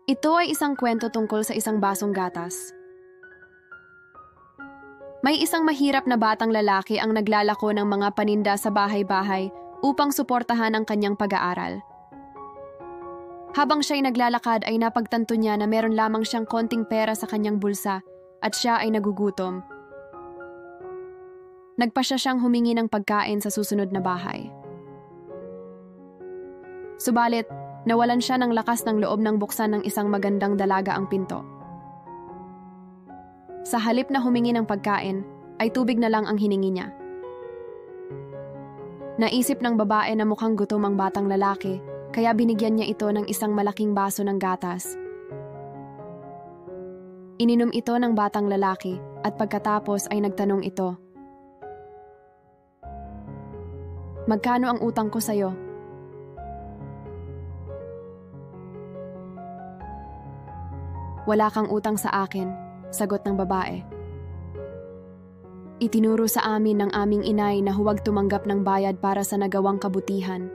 Ito ay isang kwento tungkol sa isang basong gatas. May isang mahirap na batang lalaki ang naglalako ng mga paninda sa bahay-bahay upang suportahan ang kanyang pag-aaral. Habang siya'y naglalakad ay napagtanto niya na meron lamang siyang konting pera sa kanyang bulsa at siya ay nagugutom. Nagpasya siyang humingi ng pagkain sa susunod na bahay. Subalit, nawalan siya ng lakas ng loob nang buksan ng isang magandang dalaga ang pinto. Sa halip na humingi ng pagkain, ay tubig na lang ang hiningi niya. Naisip ng babae na mukhang gutom ang batang lalaki, kaya binigyan niya ito ng isang malaking baso ng gatas. Ininom ito ng batang lalaki at pagkatapos ay nagtanong ito, "Magkano ang utang ko sa'yo?" "Wala kang utang sa akin," sagot ng babae. Itinuro sa amin ng aming inay na huwag tumanggap ng bayad para sa nagawang kabutihan.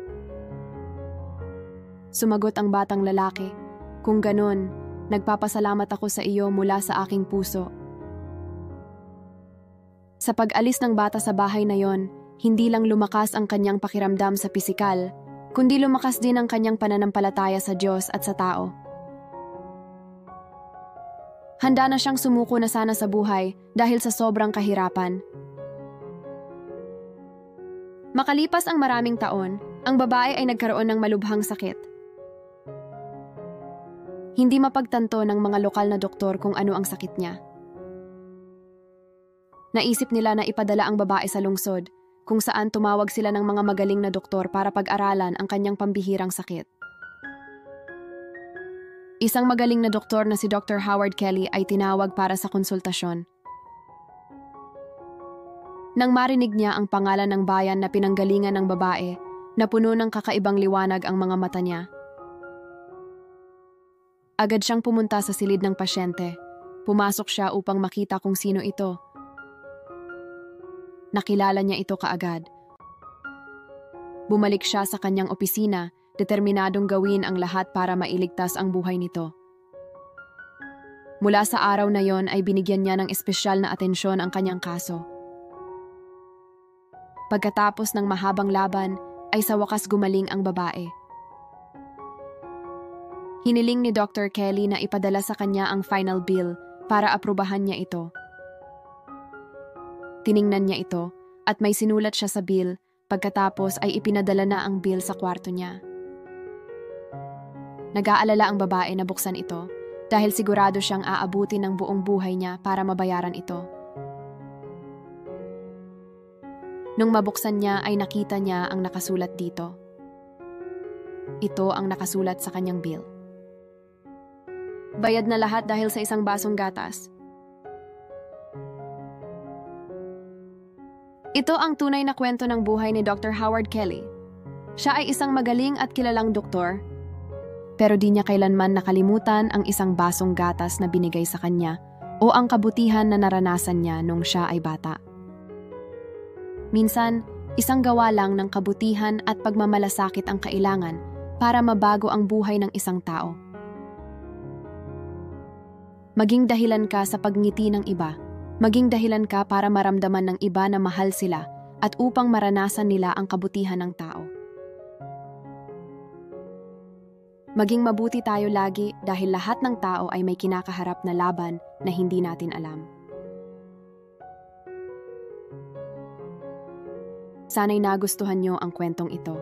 Sumagot ang batang lalaki, "Kung ganon, nagpapasalamat ako sa iyo mula sa aking puso." Sa pag-alis ng bata sa bahay na yon, hindi lang lumakas ang kanyang pakiramdam sa pisikal, kundi lumakas din ang kanyang pananampalataya sa Diyos at sa tao. Handa na siyang sumuko na sana sa buhay dahil sa sobrang kahirapan. Makalipas ang maraming taon, ang babae ay nagkaroon ng malubhang sakit. Hindi mapagtanto ng mga lokal na doktor kung ano ang sakit niya. Naisip nila na ipadala ang babae sa lungsod, kung saan tumawag sila ng mga magaling na doktor para pag-aralan ang kanyang pambihirang sakit. Isang magaling na doktor na si Dr. Howard Kelly ay tinawag para sa konsultasyon. Nang marinig niya ang pangalan ng bayan na pinanggalingan ng babae, napuno ng kakaibang liwanag ang mga mata niya. Agad siyang pumunta sa silid ng pasyente. Pumasok siya upang makita kung sino ito. Nakilala niya ito kaagad. Bumalik siya sa kanyang opisina, determinadong gawin ang lahat para mailigtas ang buhay nito. Mula sa araw na yon ay binigyan niya ng espesyal na atensyon ang kanyang kaso. Pagkatapos ng mahabang laban, ay sa wakas gumaling ang babae. Hiniling ni Dr. Kelly na ipadala sa kanya ang final bill para aprubahan niya ito. Tiningnan niya ito at may sinulat siya sa bill, pagkatapos ay ipinadala na ang bill sa kwarto niya. Nag-aalala ang babae na buksan ito dahil sigurado siyang aabutin ng buong buhay niya para mabayaran ito. Nung mabuksan niya ay nakita niya ang nakasulat dito. Ito ang nakasulat sa kanyang bill. Bayad na lahat dahil sa isang basong gatas. Ito ang tunay na kwento ng buhay ni Dr. Howard Kelly. Siya ay isang magaling at kilalang doktor, pero di niya kailanman nakalimutan ang isang basong gatas na binigay sa kanya o ang kabutihan na naranasan niya nung siya ay bata. Minsan, isang gawa lang ng kabutihan at pagmamalasakit ang kailangan para mabago ang buhay ng isang tao. Maging dahilan ka sa pagngiti ng iba. Maging dahilan ka para maramdaman ng iba na mahal sila at upang maranasan nila ang kabutihan ng tao. Maging mabuti tayo lagi dahil lahat ng tao ay may kinakaharap na laban na hindi natin alam. Sana'y nagustuhan niyo ang kwentong ito.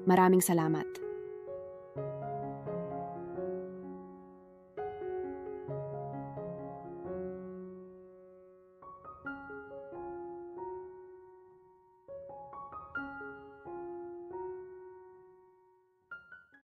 Maraming salamat.